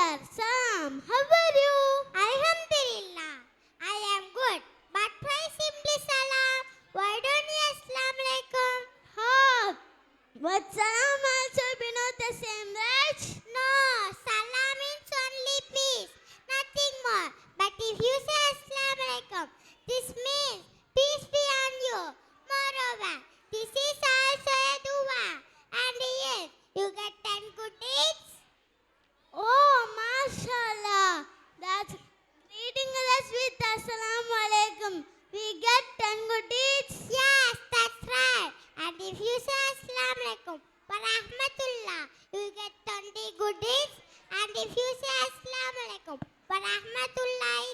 here. Sam, how are you? Alhamdulillah, I am good. But why simply salam? Why don't you assalam alaikum? Huh. But salam also be not the same, right? No, salam means only peace, nothing more. But if you say assalam alaikum, this means peace be on you. Moreover, this is also a dua. And yes, you get 10 good deeds. Oh, mashallah. That's greeting us with assalamu alaikum. We get 10 good deeds. Yes, that's right. And if you say assalamu alaikum wa rahmatullah, you get 20 good deeds. And if you say assalamu alaikum wa rahmatullahi